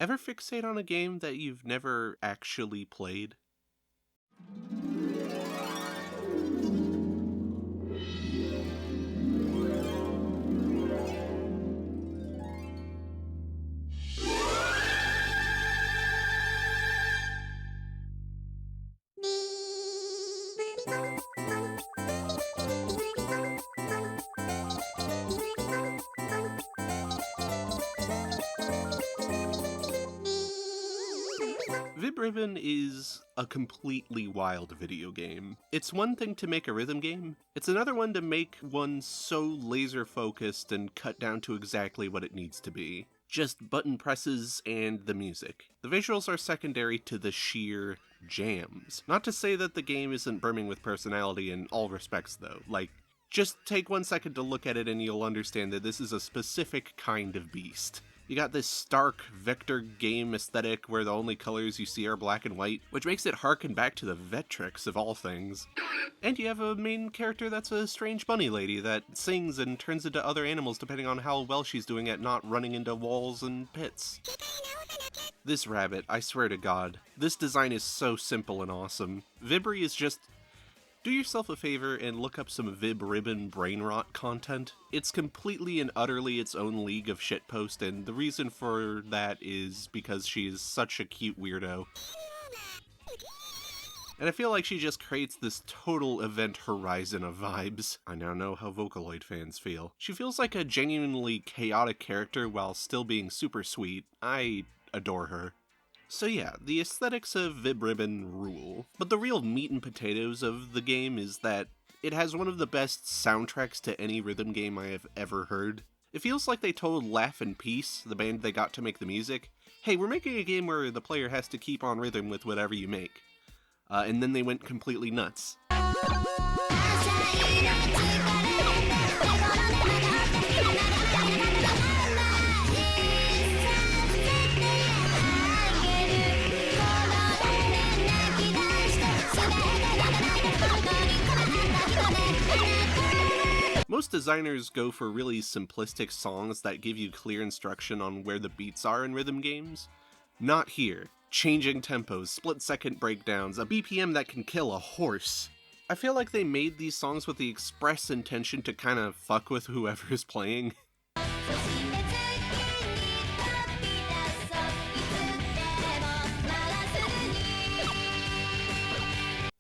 Ever fixate on a game that you've never actually played? VibRibbon is a completely wild video game. It's one thing to make a rhythm game, it's another one to make one so laser focused and cut down to exactly what it needs to be. Just button presses and the music. The visuals are secondary to the sheer jams. Not to say that the game isn't brimming with personality in all respects though, just take 1 second to look at it and you'll understand that this is a specific kind of beast. You got this stark vector game aesthetic where the only colors you see are black and white, which makes it harken back to the Vectrex of all things. And you have a main character that's a strange bunny lady that sings and turns into other animals depending on how well she's doing at not running into walls and pits. This rabbit, I swear to God, this design is so simple and awesome. Vibri is just... Do yourself a favor and look up some VibRibbon brainrot content. It's completely and utterly its own league of shitpost, and the reason for that is because she is such a cute weirdo. And I feel like she just creates this total Event Horizon of vibes. I now know how Vocaloid fans feel. She feels like a genuinely chaotic character while still being super sweet. I adore her. So yeah, the aesthetics of VibRibbon rule, but the real meat and potatoes of the game is that it has one of the best soundtracks to any rhythm game I have ever heard. It feels like they told Laugh in Peace, the band they got to make the music, hey, we're making a game where the player has to keep on rhythm with whatever you make. And then they went completely nuts. Most designers go for really simplistic songs that give you clear instruction on where the beats are in rhythm games. Not here. Changing tempos, split-second breakdowns, a BPM that can kill a horse. I feel like they made these songs with the express intention to kind of fuck with whoever is playing.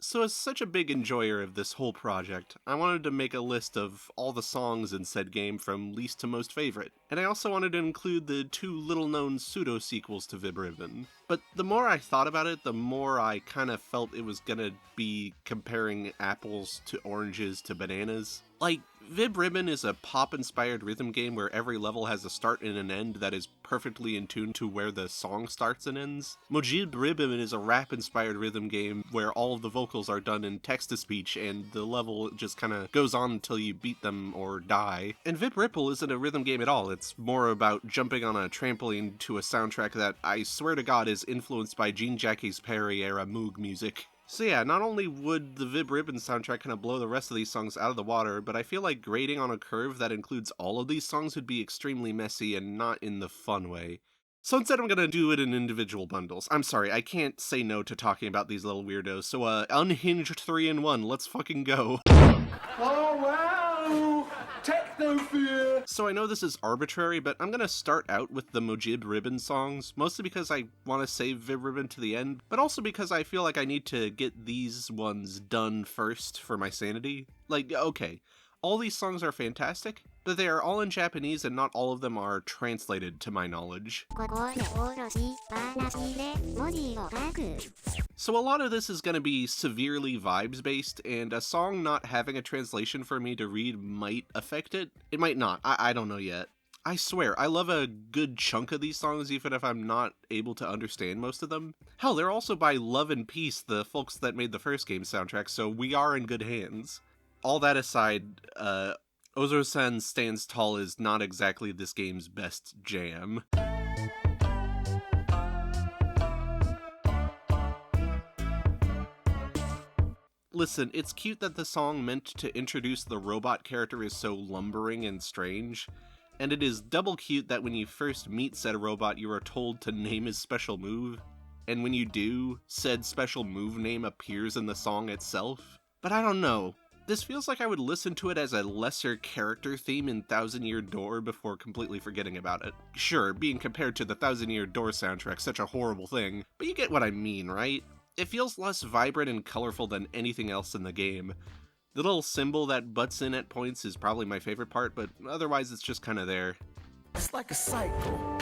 So as such a big enjoyer of this whole project, I wanted to make a list of all the songs in said game from least to most favorite, and I also wanted to include the 2 little-known pseudo-sequels to VibRibbon. But the more I thought about it, the more I kind of felt it was gonna be comparing apples to oranges to bananas. Like, VibRibbon is a pop-inspired rhythm game where every level has a start and an end that is perfectly in tune to where the song starts and ends. VibRibbon is a rap-inspired rhythm game where all of the vocals are done in text-to-speech and the level just kinda goes on until you beat them or die. And VibRipple isn't a rhythm game at all, it's more about jumping on a trampoline to a soundtrack that I swear to God is influenced by Jean Jacques Perry-era Moog music. So yeah, not only would the VibRibbon soundtrack kind of blow the rest of these songs out of the water, but I feel like grading on a curve that includes all of these songs would be extremely messy and not in the fun way. So instead I'm gonna do it in individual bundles. I'm sorry, I can't say no to talking about these little weirdos, so unhinged 3-in-1, let's fucking go. Oh wow! Techno-fear! So I know this is arbitrary, but I'm gonna start out with the VibRibbon songs, mostly because I want to save VibRibbon to the end, but also because I feel like I need to get these ones done first for my sanity. Like, okay, all these songs are fantastic, but they are all in Japanese and not all of them are translated to my knowledge. So a lot of this is going to be severely vibes-based, and a song not having a translation for me to read might affect it. It might not, I don't know yet. I swear, I love a good chunk of these songs even if I'm not able to understand most of them. Hell, they're also by Love and Peace, the folks that made the first game's soundtrack, so we are in good hands. All that aside, Ozoro-san Stands Tall is not exactly this game's best jam. Listen, it's cute that the song meant to introduce the robot character is so lumbering and strange. And it is double cute that when you first meet said robot, you are told to name his special move. And when you do, said special move name appears in the song itself. But I don't know. This feels like I would listen to it as a lesser character theme in Thousand Year Door before completely forgetting about it. Sure, being compared to the Thousand Year Door soundtrack, such a horrible thing, but you get what I mean, right? It feels less vibrant and colorful than anything else in the game. The little symbol that butts in at points is probably my favorite part, but otherwise it's just kinda there. It's like a cycle.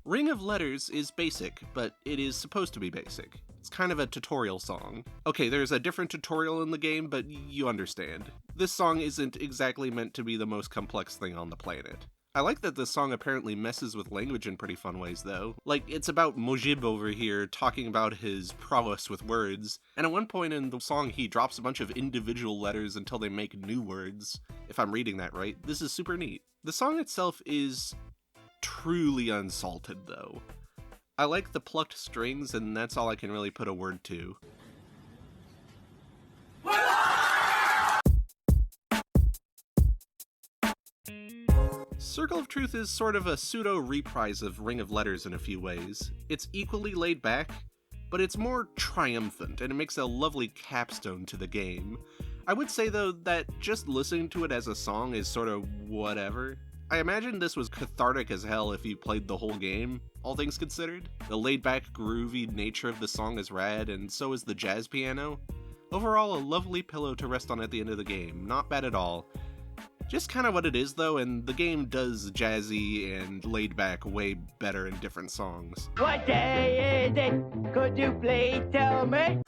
Ring of Letters is basic, but it is supposed to be basic. It's kind of a tutorial song. Okay, there's a different tutorial in the game, but you understand. This song isn't exactly meant to be the most complex thing on the planet. I like that this song apparently messes with language in pretty fun ways, though. Like, it's about Mojib over here talking about his prowess with words, and at one point in the song he drops a bunch of individual letters until they make new words. If I'm reading that right, this is super neat. The song itself is truly unsalted, though. I like the plucked strings, and that's all I can really put a word to. Circle of Truth is sort of a pseudo-reprise of Ring of Letters in a few ways. It's equally laid back, but it's more triumphant, and it makes a lovely capstone to the game. I would say, though, that just listening to it as a song is sort of whatever. I imagine this was cathartic as hell if you played the whole game, all things considered. The laid-back, groovy nature of the song is rad, and so is the jazz piano. Overall, a lovely pillow to rest on at the end of the game. Not bad at all. Just kind of what it is, though, and the game does jazzy and laid-back way better in different songs. What day is it? Could you please tell me?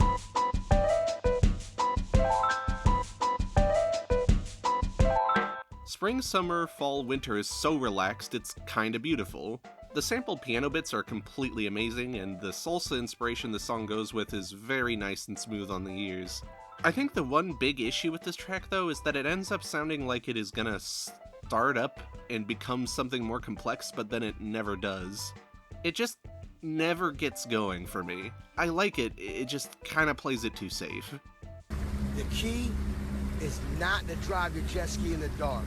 Spring, summer, fall, winter is so relaxed, it's kinda beautiful. The sampled piano bits are completely amazing, and the salsa inspiration the song goes with is very nice and smooth on the ears. I think the one big issue with this track, though, is that it ends up sounding like it is gonna start up and become something more complex, but then it never does. It just never gets going for me. I like it, it just kinda plays it too safe. The key is not to drive your jet ski in the dark.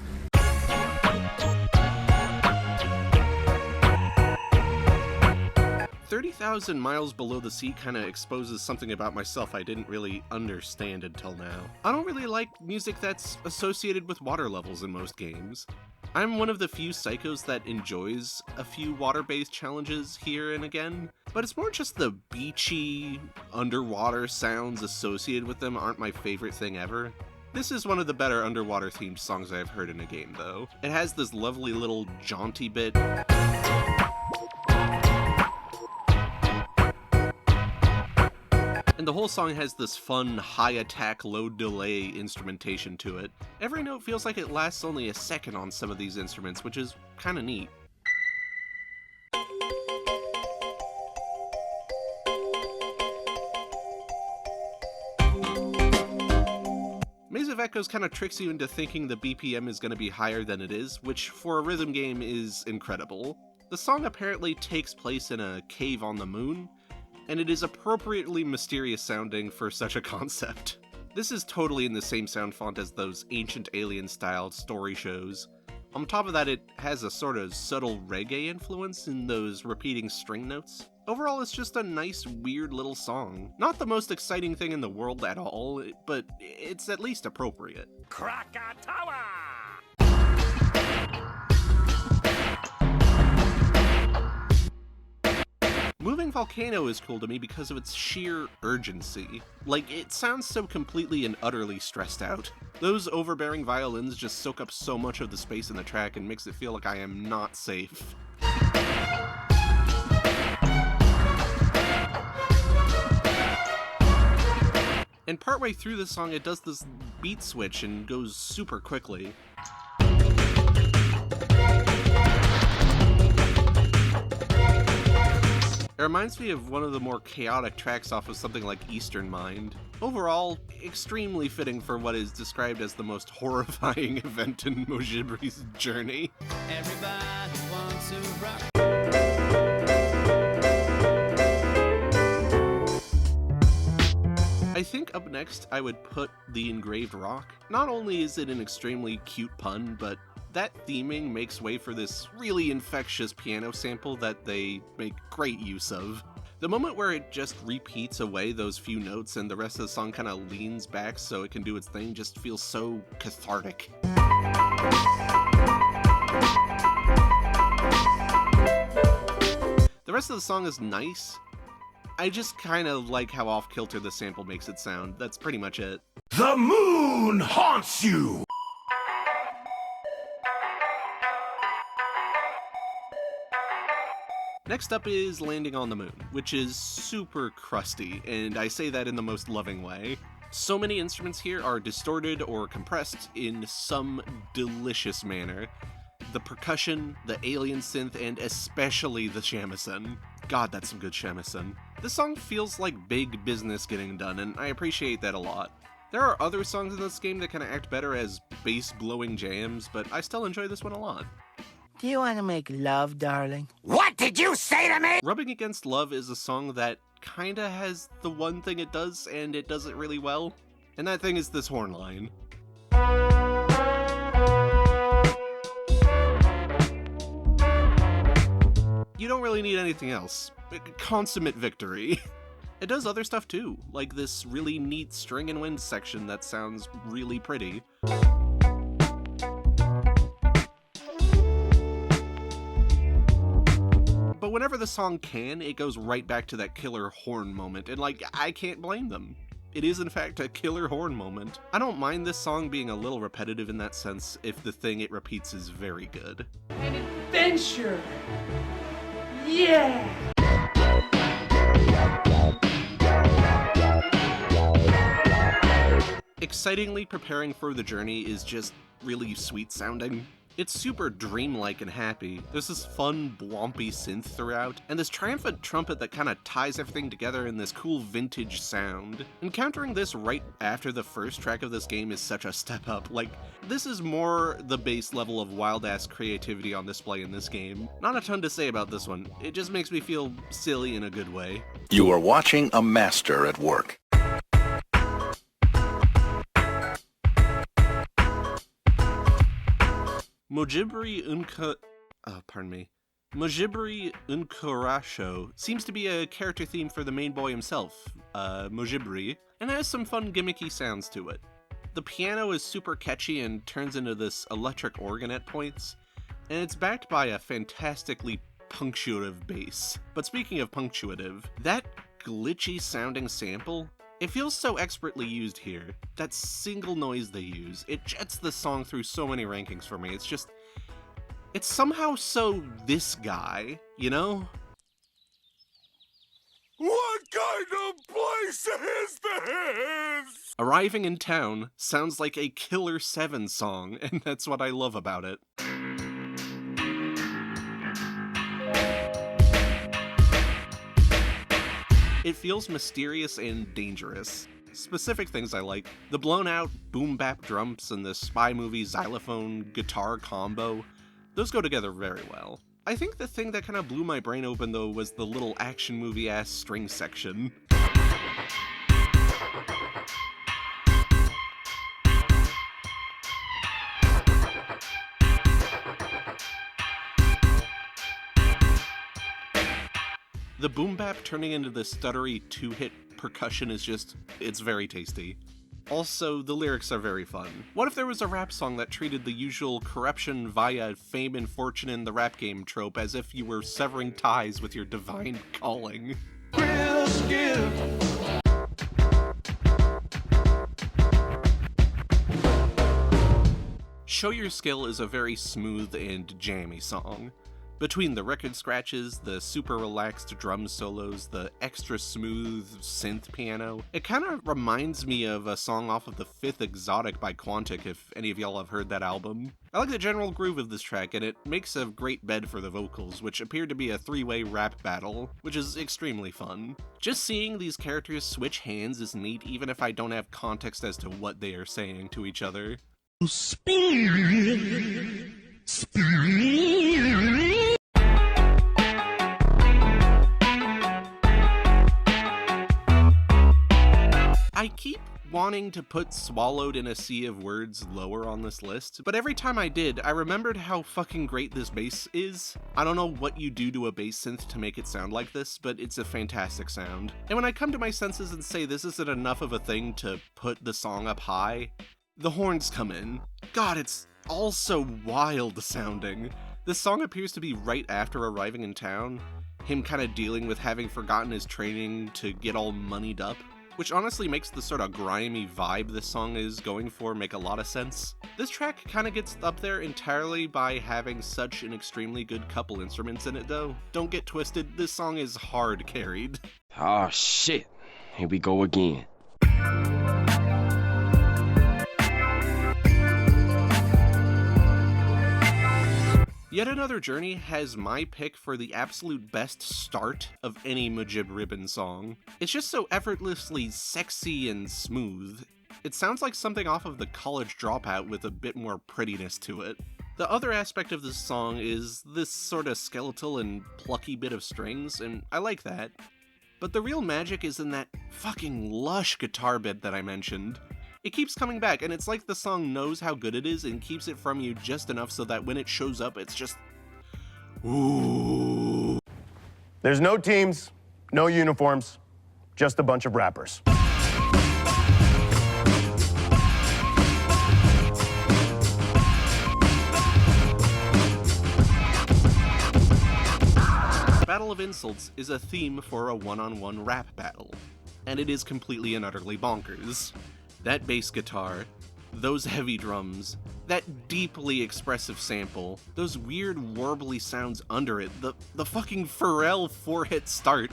30,000 Miles Below the Sea kinda exposes something about myself I didn't really understand until now. I don't really like music that's associated with water levels in most games. I'm one of the few psychos that enjoys a few water-based challenges here and again, but it's more just the beachy, underwater sounds associated with them aren't my favorite thing ever. This is one of the better underwater-themed songs I've heard in a game, though. It has this lovely little jaunty bit. And the whole song has this fun, high attack, low delay instrumentation to it. Every note feels like it lasts only a second on some of these instruments, which is kinda neat. Maze of Echoes kinda tricks you into thinking the BPM is gonna be higher than it is, which for a rhythm game is incredible. The song apparently takes place in a cave on the moon, and it is appropriately mysterious sounding for such a concept. This is totally in the same sound font as those ancient alien-styled story shows. On top of that, it has a sort of subtle reggae influence in those repeating string notes. Overall, it's just a nice, weird little song. Not the most exciting thing in the world at all, but it's at least appropriate. Krakatoa! Moving Volcano is cool to me because of its sheer urgency. Like, it sounds so completely and utterly stressed out. Those overbearing violins just soak up so much of the space in the track and makes it feel like I am not safe. And partway through the song, it does this beat switch and goes super quickly. It reminds me of one of the more chaotic tracks off of something like Eastern Mind. Overall, extremely fitting for what is described as the most horrifying event in Mojibri's journey. Everybody wants to rock. I I think up next I would put the Engraved Rock. Not only is it an extremely cute pun, but that theming makes way for this really infectious piano sample that they make great use of. The moment where it just repeats away those few notes and the rest of the song kind of leans back so it can do its thing just feels so cathartic. The rest of the song is nice. I just kind of like how off-kilter the sample makes it sound. That's pretty much it. The moon haunts you! Next up is Landing on the Moon, which is super crusty, and I say that in the most loving way. So many instruments here are distorted or compressed in some delicious manner. The percussion, the alien synth, and especially the shamisen. God, that's some good shamisen. This song feels like big business getting done, and I appreciate that a lot. There are other songs in this game that kind of act better as bass-blowing jams, but I still enjoy this one a lot. Do you want to make love, darling? What did you say to me? Rubbing Against Love is a song that kinda has the one thing it does, and it does it really well. And that thing is this horn line. You don't really need anything else. Consummate victory. It does other stuff too, like this really neat string and wind section that sounds really pretty. But whenever the song can, it goes right back to that killer horn moment, and like, I can't blame them. It is in fact a killer horn moment. I don't mind this song being a little repetitive in that sense if the thing it repeats is very good. An adventure! Yeah! Excitingly preparing for the journey is just really sweet sounding. It's super dreamlike and happy. There's this fun, blompy synth throughout, and this triumphant trumpet that kind of ties everything together in this cool vintage sound. Encountering this right after the first track of this game is such a step up. Like, this is more the base level of wild-ass creativity on display in this game. Not a ton to say about this one. It just makes me feel silly in a good way. You are watching a master at work. Mojibri Unkurasho seems to be a character theme for the main boy himself, Mojibri, and has some fun gimmicky sounds to it. The piano is super catchy and turns into this electric organ at points, and it's backed by a fantastically punctuative bass. But speaking of punctuative, that glitchy sounding sample, it feels so expertly used here. That single noise they use, it jets the song through so many rankings for me. It's somehow so this guy, you know? What kind of place is this? Arriving in Town sounds like a Killer 7 song, and that's what I love about it. It feels mysterious and dangerous. Specific things I like: the blown out boom bap drums and the spy movie xylophone guitar combo. Those go together very well. I think the thing that kind of blew my brain open though was the little action movie ass string section. The boom bap turning into the stuttery two-hit percussion is just, it's very tasty. Also, the lyrics are very fun. What if there was a rap song that treated the usual corruption via fame and fortune in the rap game trope as if you were severing ties with your divine calling? Real skill. Show Your Skill is a very smooth and jammy song. Between the record scratches, the super relaxed drum solos, the extra smooth synth piano, it kind of reminds me of a song off of The Fifth Exotic by Quantic, if any of y'all have heard that album. I like the general groove of this track, and it makes a great bed for the vocals, which appear to be a three-way rap battle, which is extremely fun. Just seeing these characters switch hands is neat, even if I don't have context as to what they are saying to each other. Spirit. I wanting to put Swallowed in a Sea of Words lower on this list, but every time I did, I remembered how fucking great this bass is. I don't know what you do to a bass synth to make it sound like this, but it's a fantastic sound. And when I come to my senses and say this isn't enough of a thing to put the song up high, the horns come in. God, it's all so wild sounding. This song appears to be right after arriving in town, him kind of dealing with having forgotten his training to get all moneyed up, which honestly makes the sort of grimy vibe this song is going for make a lot of sense. This track kind of gets up there entirely by having such an extremely good couple instruments in it though. Don't get twisted, this song is hard carried. Oh shit, here we go again. Yet Another Journey has my pick for the absolute best start of any Mujib Ribbon song. It's just so effortlessly sexy and smooth. It sounds like something off of The College Dropout with a bit more prettiness to it. The other aspect of this song is this sort of skeletal and plucky bit of strings, and I like that. But the real magic is in that fucking lush guitar bit that I mentioned. It keeps coming back, and it's like the song knows how good it is and keeps it from you just enough so that when it shows up, it's just... ooh. There's no teams, no uniforms, just a bunch of rappers. Battle of Insults is a theme for a one-on-one rap battle, and it is completely and utterly bonkers. That bass guitar, those heavy drums, that deeply expressive sample, those weird warbly sounds under it, the fucking Pharrell 4-hit start.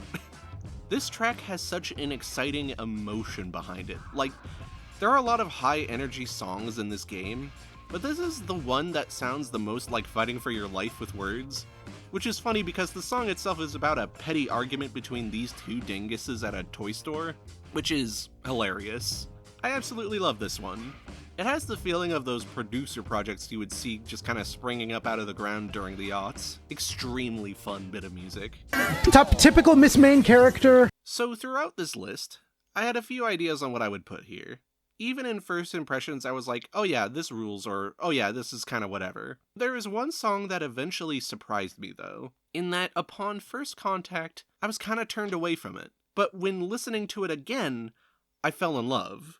This track has such an exciting emotion behind it. Like, there are a lot of high energy songs in this game, but this is the one that sounds the most like fighting for your life with words. Which is funny because the song itself is about a petty argument between these two dinguses at a toy store, which is hilarious. I absolutely love this one. It has the feeling of those producer projects you would see just kind of springing up out of the ground during the aughts. Extremely fun bit of music. Typical Miss Main character. So throughout this list, I had a few ideas on what I would put here. Even in first impressions, I was like, oh yeah, this rules, or oh yeah, this is kind of whatever. There is one song that eventually surprised me though, in that upon first contact, I was kind of turned away from it. But when listening to it again, I fell in love.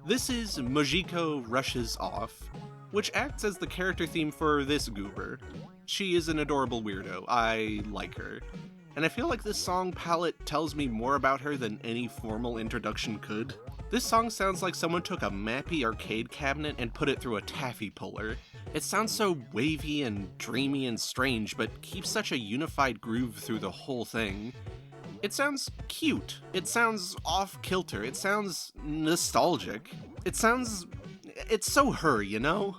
This is Mojiko Rushes Off, which acts as the character theme for this goober. She is an adorable weirdo. I like her. And I feel like this song palette tells me more about her than any formal introduction could. This song sounds like someone took a Mappy arcade cabinet and put it through a taffy puller. It sounds so wavy and dreamy and strange, but keeps such a unified groove through the whole thing. It sounds cute. It sounds off-kilter. It sounds nostalgic. It's so her, you know?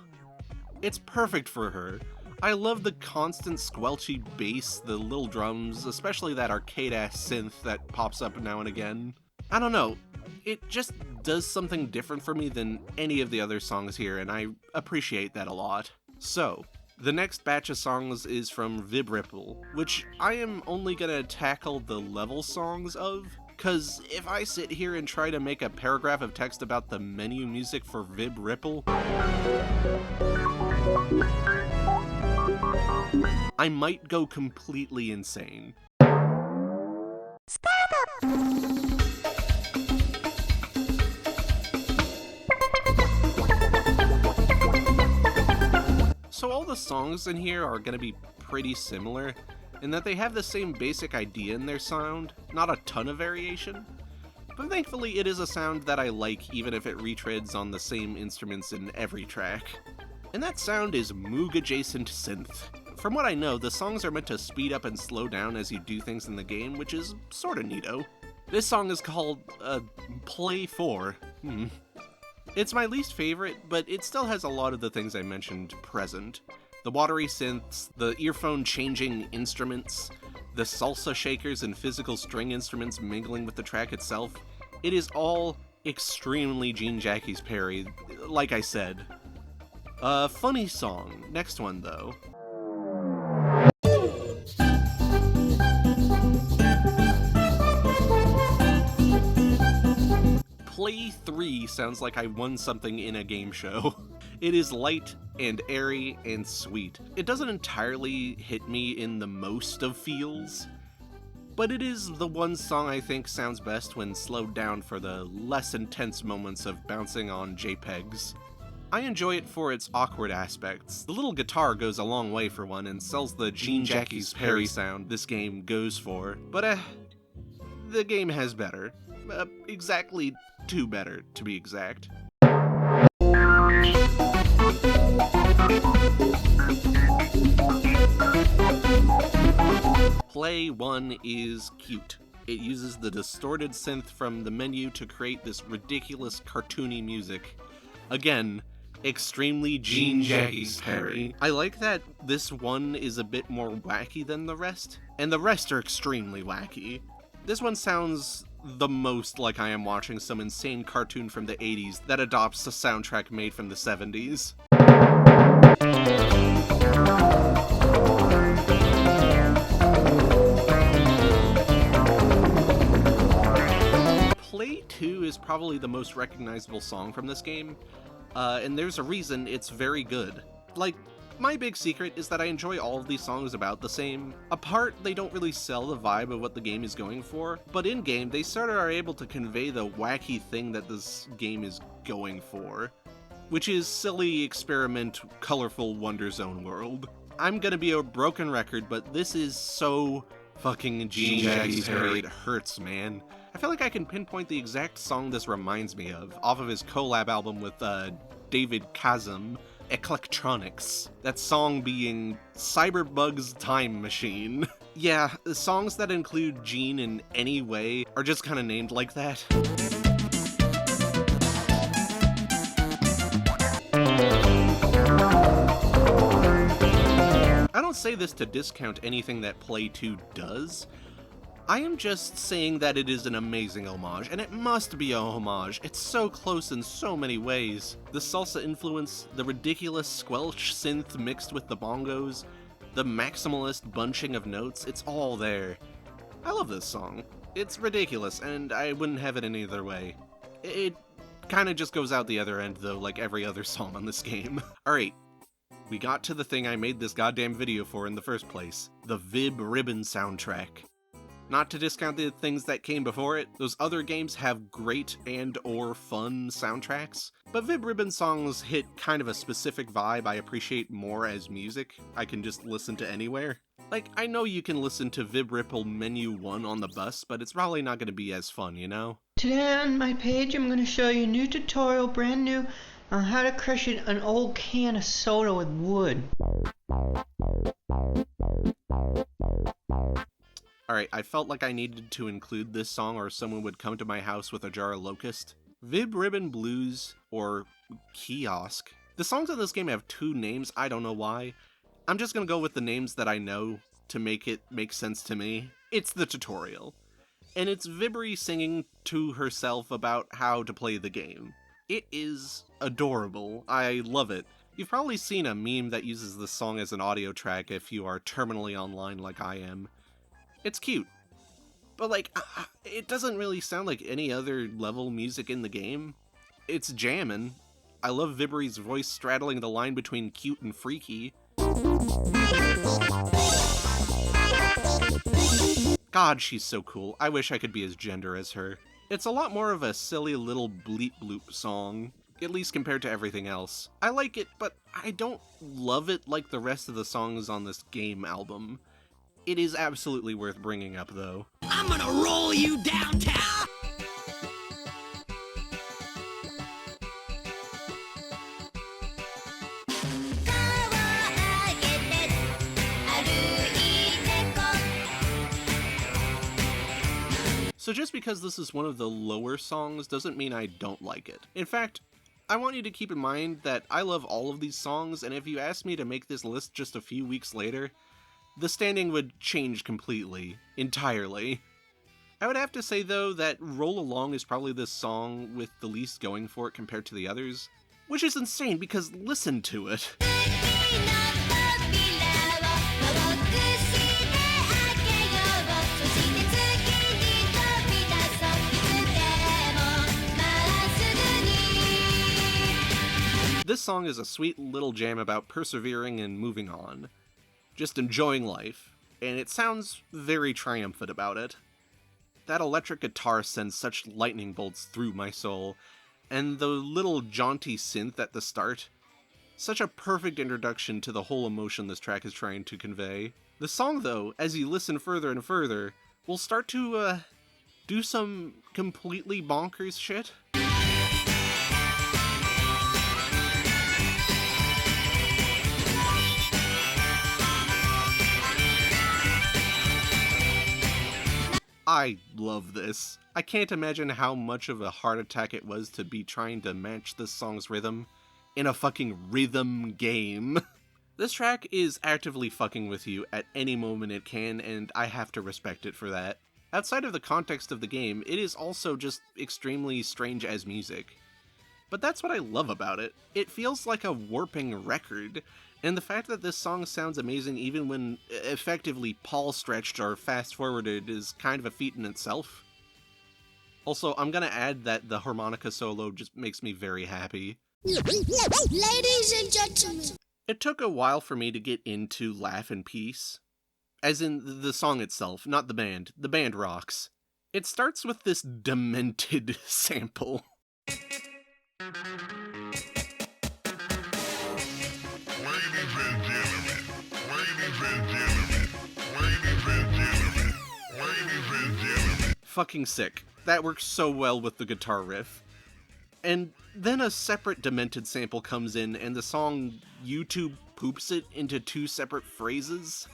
It's perfect for her. I love the constant squelchy bass, the little drums, especially that arcade-ass synth that pops up now and again. I don't know. It just does something different for me than any of the other songs here, and I appreciate that a lot. So, the next batch of songs is from Vib Ripple, which I am only gonna tackle the level songs of, cause if I sit here and try to make a paragraph of text about the menu music for Vib Ripple, I might go completely insane. So all the songs in here are going to be pretty similar, in that they have the same basic idea in their sound, not a ton of variation. But thankfully it is a sound that I like even if it retreads on the same instruments in every track. And that sound is Moog-adjacent synth. From what I know, the songs are meant to speed up and slow down as you do things in the game, which is sorta neato. This song is called, Play 4. It's my least favorite, but it still has a lot of the things I mentioned present. The watery synths, the earphone-changing instruments, the salsa shakers and physical string instruments mingling with the track itself. It is all extremely Jean Jacques Perry, like I said. Funny song. Next one, though. Play 3 sounds like I won something in a game show. It is light and airy and sweet. It doesn't entirely hit me in the most of feels, but it is the one song I think sounds best when slowed down for the less intense moments of bouncing on JPEGs. I enjoy it for its awkward aspects. The little guitar goes a long way for one and sells the Gene Jackie's Perry sound this game goes for, but the game has better. Exactly 2 better, to be exact. Play 1 is cute. It uses the distorted synth from the menu to create this ridiculous cartoony music. Again, extremely Gene Jackie's Perry. I like that this one is a bit more wacky than the rest, and the rest are extremely wacky. This one sounds the most like I am watching some insane cartoon from the 80s that adopts a soundtrack made from the 70s. Play 2 is probably the most recognizable song from this game, and there's a reason it's very good. Like, my big secret is that I enjoy all of these songs about the same. Apart, they don't really sell the vibe of what the game is going for, but in-game, they sort of are able to convey the wacky thing that this game is going for, which is silly, experiment, colorful Wonder Zone world. I'm gonna be a broken record, but this is so fucking Gene Jackie's Perry. It hurts, man. I feel like I can pinpoint the exact song this reminds me of, off of his collab album with David Kazem, Eclectronics. That song being Cyberbug's Time Machine. Yeah, the songs that include Gene in any way are just kind of named like that. I don't say this to discount anything that Play 2 does. I am just saying that it is an amazing homage, and it must be a homage. It's so close in so many ways. The salsa influence, the ridiculous squelch synth mixed with the bongos, the maximalist bunching of notes, it's all there. I love this song. It's ridiculous, and I wouldn't have it any other way. It kinda just goes out the other end, though, like every other song on this game. Alright, we got to the thing I made this goddamn video for in the first place. The Vib Ribbon soundtrack. Not to discount the things that came before it, those other games have great and or fun soundtracks, but Vib Ribbon songs hit kind of a specific vibe I appreciate more as music I can just listen to anywhere. Like, I know you can listen to Vib Ripple Menu 1 on the bus, but it's probably not going to be as fun, you know? Today on my page I'm going to show you a new tutorial, brand new, on how to crush an old can of soda with wood. Alright, I felt like I needed to include this song or someone would come to my house with a jar of Locust. Vib Ribbon Blues, or Kiosk. The songs in this game have 2 names, I don't know why. I'm just gonna go with the names that I know to make it make sense to me. It's the tutorial. And it's Vibri singing to herself about how to play the game. It is adorable. I love it. You've probably seen a meme that uses this song as an audio track if you are terminally online like I am. It's cute, but like, it doesn't really sound like any other level music in the game. It's jammin'. I love Vibri's voice straddling the line between cute and freaky. God, she's so cool. I wish I could be as gender as her. It's a lot more of a silly little bleep bloop song, at least compared to everything else. I like it, but I don't love it like the rest of the songs on this game album. It is absolutely worth bringing up, though. I'm gonna roll you downtown! So just because this is one of the lower songs doesn't mean I don't like it. In fact, I want you to keep in mind that I love all of these songs, and if you asked me to make this list just a few weeks later, the standing would change completely, entirely. I would have to say, though, that Roll Along is probably the song with the least going for it compared to the others. which is insane because listen to it. This song is a sweet little jam about persevering and moving on, just enjoying life, and it sounds very triumphant about it. That electric guitar sends such lightning bolts through my soul, and the little jaunty synth at the start, such a perfect introduction to the whole emotion this track is trying to convey. The song, though, as you listen further and further, will start to, do some completely bonkers shit. I love this. I can't imagine how much of a heart attack it was to be trying to match this song's rhythm in a fucking rhythm game. This track is actively fucking with you at any moment it can, and I have to respect it for that. Outside of the context of the game, it is also just extremely strange as music. But that's what I love about it. It feels like a warping record, and the fact that this song sounds amazing even when effectively Paul-stretched or fast-forwarded is kind of a feat in itself. Also, I'm gonna add that the harmonica solo just makes me very happy. Ladies and gentlemen. It took a while for me to get into Laugh in Peace. As in the song itself, not the band. The band rocks. It starts with this demented sample. Fucking sick. That works so well with the guitar riff. And then a separate demented sample comes in and the song YouTube poops it into two separate phrases.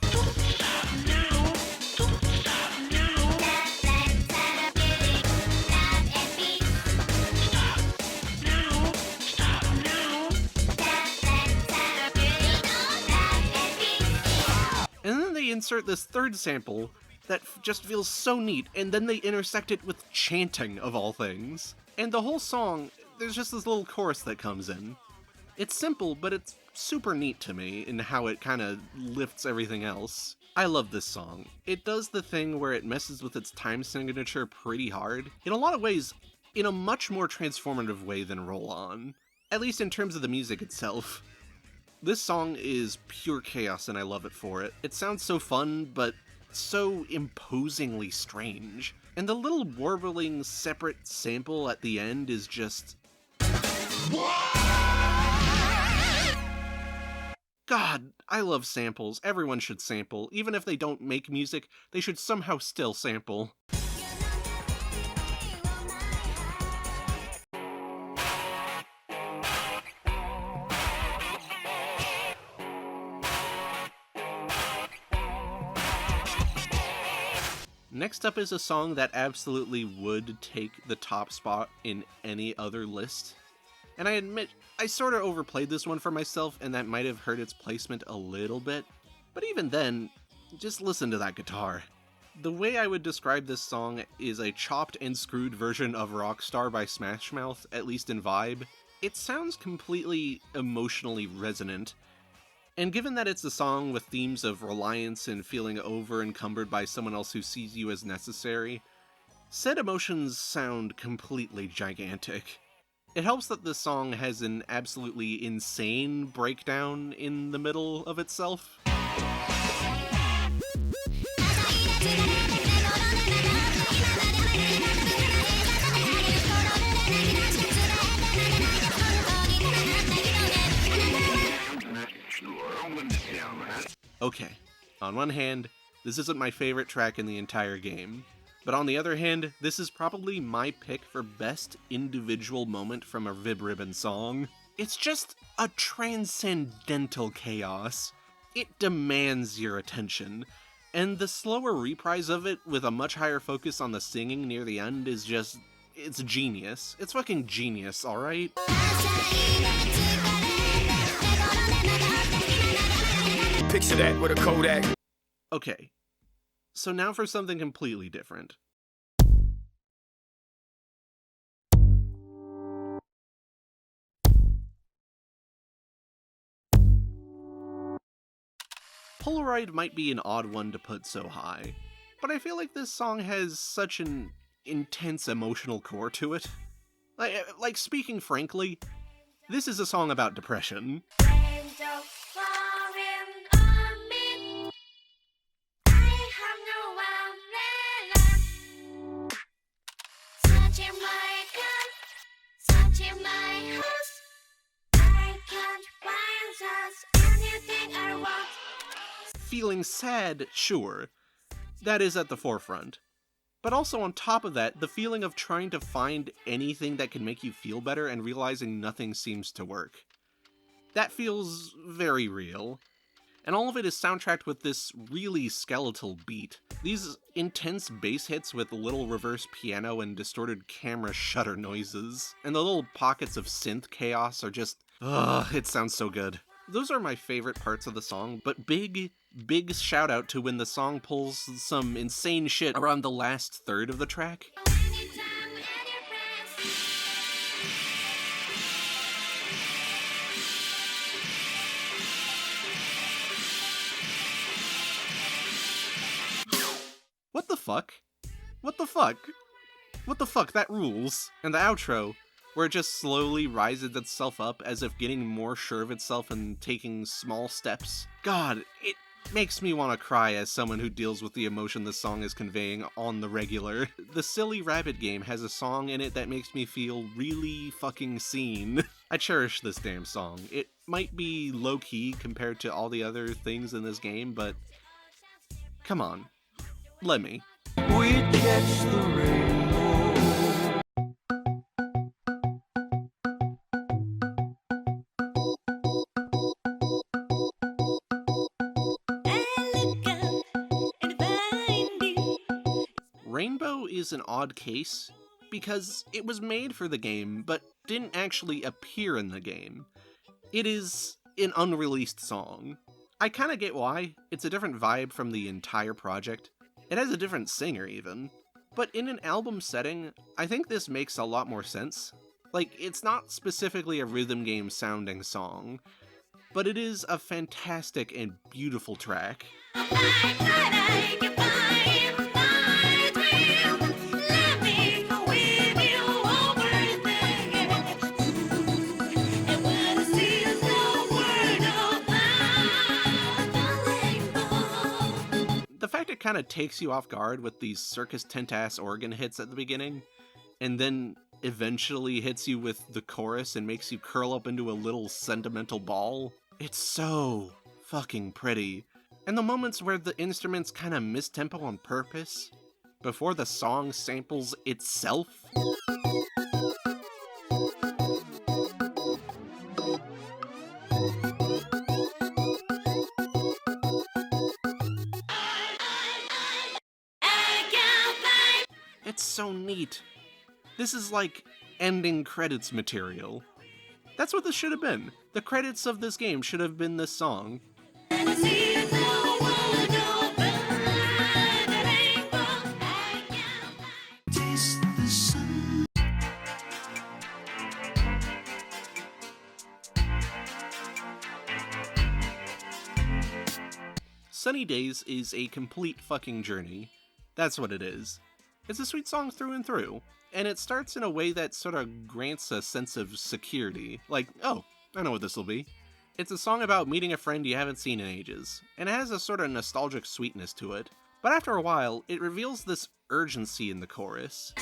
And then they insert this third sample that just feels so neat, and then they intersect it with chanting, of all things. And the whole song, there's just this little chorus that comes in. It's simple, but it's super neat to me in how it kind of lifts everything else. I love this song. It does the thing where it messes with its time signature pretty hard. In a lot of ways, in a much more transformative way than Roll On. At least in terms of the music itself. This song is pure chaos and I love it for it. It sounds so fun, but so imposingly strange. And the little warbling separate sample at the end is just... God, I love samples. Everyone should sample. Even if they don't make music, they should somehow still sample. Next up is a song that absolutely would take the top spot in any other list. And I admit, I sort of overplayed this one for myself, and that might have hurt its placement a little bit. But even then, just listen to that guitar. The way I would describe this song is a chopped and screwed version of Rockstar by Smash Mouth, at least in vibe. It sounds completely emotionally resonant. And given that it's a song with themes of reliance and feeling over-encumbered by someone else who sees you as necessary, said emotions sound completely gigantic. It helps that this song has an absolutely insane breakdown in the middle of itself. Okay, on one hand, this isn't my favorite track in the entire game, but on the other hand, this is probably my pick for best individual moment from a Vib Ribbon song. It's just a transcendental chaos. It demands your attention, and the slower reprise of it with a much higher focus on the singing near the end is just... it's genius. It's fucking genius, alright? Picture that with a Kodak. Okay, so now for something completely different. Polaroid might be an odd one to put so high, but I feel like this song has such an intense emotional core to it. Like speaking frankly, this is a song about depression. Feeling sad, sure, that is at the forefront. But also on top of that, the feeling of trying to find anything that can make you feel better and realizing nothing seems to work. That feels very real. And all of it is soundtracked with this really skeletal beat. These intense bass hits with little reverse piano and distorted camera shutter noises. And the little pockets of synth chaos are just, it sounds so good. Those are my favorite parts of the song, but big shout out to when the song pulls some insane shit around the last third of the track. What the fuck? What the fuck? What the fuck, that rules. And the outro, where it just slowly rises itself up as if getting more sure of itself and taking small steps. God, it makes me want to cry as someone who deals with the emotion this song is conveying on the regular. The Silly Rabbit game has a song in it that makes me feel really fucking seen. I cherish this damn song. It might be low-key compared to all the other things in this game, but come on, let me. We catch the rainbow. Rainbow is an odd case because it was made for the game but didn't actually appear in the game. It is an unreleased song. I kinda get why. It's a different vibe from the entire project. It has a different singer even. But in an album setting, I think this makes a lot more sense. Like, it's not specifically a rhythm game sounding song, but it is a fantastic and beautiful track. The fact it kind of takes you off guard with these circus tent-ass organ hits at the beginning, and then eventually hits you with the chorus and makes you curl up into a little sentimental ball. It's so fucking pretty. And the moments where the instruments kind of miss tempo on purpose, before the song samples itself. It's so neat. This is like ending credits material. That's what this should have been. The credits of this game should have been this song. Sunny Days is a complete fucking journey. That's what it is. It's a sweet song through and through, and it starts in a way that sort of grants a sense of security. Like, oh, I know what this will be. It's a song about meeting a friend you haven't seen in ages, and it has a sort of nostalgic sweetness to it. But after a while, it reveals this urgency in the chorus.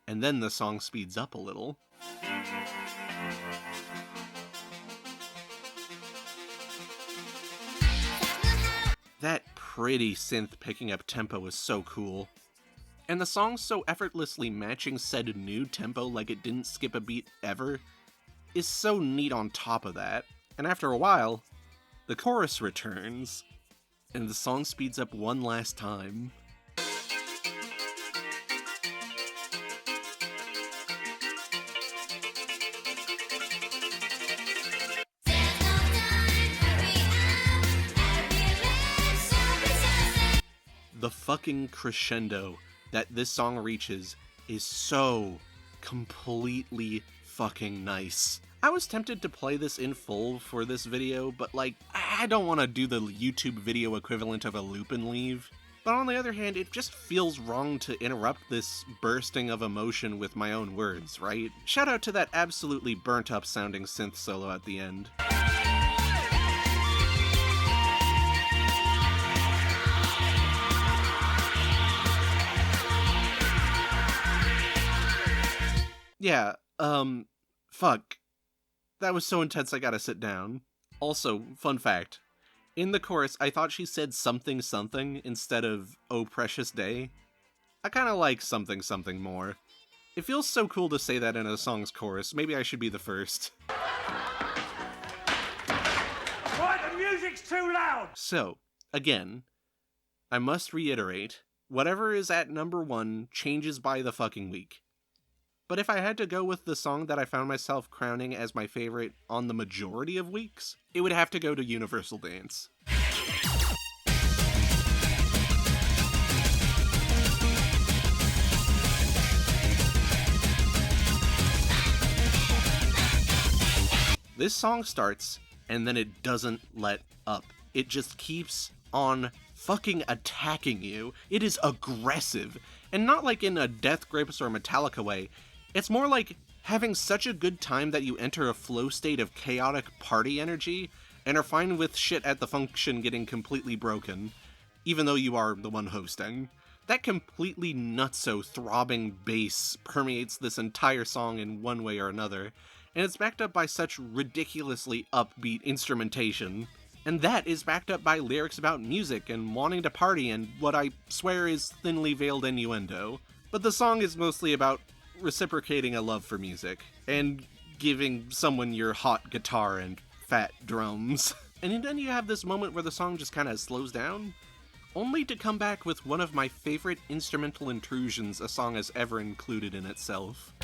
And then the song speeds up a little. That pretty synth picking up tempo is so cool. And the song so effortlessly matching said new tempo like it didn't skip a beat ever is so neat on top of that. And after a while, the chorus returns, and the song speeds up one last time. the fucking crescendo that this song reaches is so completely fucking nice. I was tempted to play this in full for this video, but like, I don't want to do the YouTube video equivalent of a loop and leave. But on the other hand, it just feels wrong to interrupt this bursting of emotion with my own words, right? Shout out to that absolutely burnt up sounding synth solo at the end. Yeah, fuck. That was so intense I gotta sit down. Also, fun fact. In the chorus, I thought she said something something instead of oh precious day. I kinda like something something more. It feels so cool to say that in a song's chorus. Maybe I should be the first. Right, the music's too loud! So, again, I must reiterate, whatever is at number 1 changes by the fucking week. But if I had to go with the song that I found myself crowning as my favorite on the majority of weeks, it would have to go to Universal Dance. This song starts, and then it doesn't let up. It just keeps on fucking attacking you. It is aggressive, and not like in a Death Grips or Metallica way. It's more like having such a good time that you enter a flow state of chaotic party energy and are fine with shit at the function getting completely broken, even though you are the one hosting. That completely nutso throbbing bass permeates this entire song in one way or another, and it's backed up by such ridiculously upbeat instrumentation. And that is backed up by lyrics about music and wanting to party and what I swear is thinly veiled innuendo. But the song is mostly about reciprocating a love for music, and giving someone your hot guitar and fat drums. And then you have this moment where the song just kind of slows down, only to come back with one of my favorite instrumental intrusions a song has ever included in itself.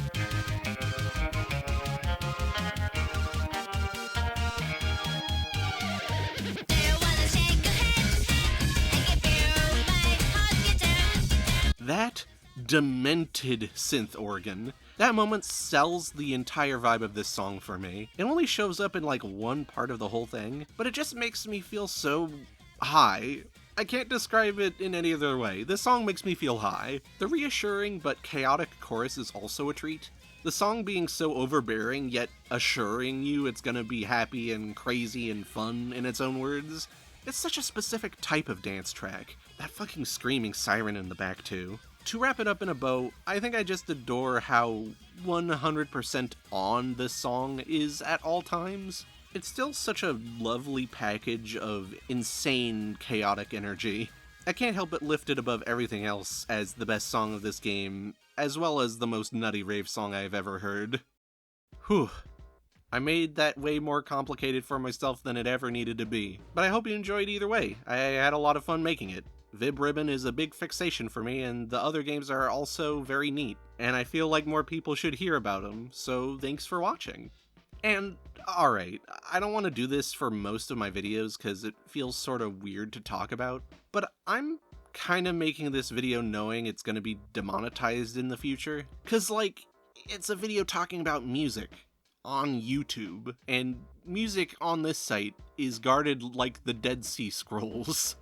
That demented synth organ. That moment sells the entire vibe of this song for me. It only shows up in like one part of the whole thing, but it just makes me feel so high. I can't describe it in any other way. This song makes me feel high. The reassuring but chaotic chorus is also a treat. The song being so overbearing yet assuring you it's gonna be happy and crazy and fun in its own words. It's such a specific type of dance track. That fucking screaming siren in the back too. To wrap it up in a bow, I think I just adore how 100% on this song is at all times. It's still such a lovely package of insane, chaotic energy. I can't help but lift it above everything else as the best song of this game, as well as the most nutty rave song I've ever heard. Whew. I made that way more complicated for myself than it ever needed to be, but I hope you enjoyed either way. I had a lot of fun making it. Vib Ribbon is a big fixation for me, and the other games are also very neat, and I feel like more people should hear about them, so thanks for watching. And, alright, I don't want to do this for most of my videos because it feels sort of weird to talk about, but I'm kind of making this video knowing it's going to be demonetized in the future, because, like, it's a video talking about music on YouTube, and music on this site is guarded like the Dead Sea Scrolls.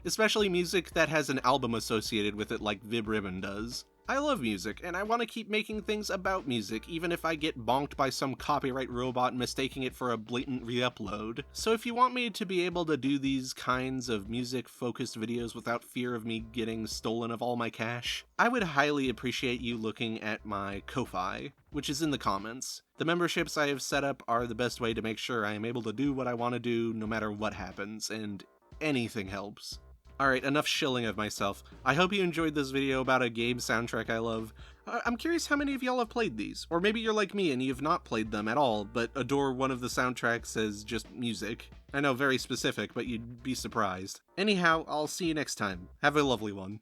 Especially music that has an album associated with it like Vib Ribbon does. I love music, and I want to keep making things about music, even if I get bonked by some copyright robot mistaking it for a blatant re-upload. So if you want me to be able to do these kinds of music-focused videos without fear of me getting stolen of all my cash, I would highly appreciate you looking at my Ko-Fi, which is in the comments. The memberships I have set up are the best way to make sure I am able to do what I want to do no matter what happens, and anything helps. Alright, enough shilling of myself. I hope you enjoyed this video about a game soundtrack I love. I'm curious how many of y'all have played these, or maybe you're like me and you've not played them at all, but adore one of the soundtracks as just music. I know, very specific, but you'd be surprised. Anyhow, I'll see you next time. Have a lovely one.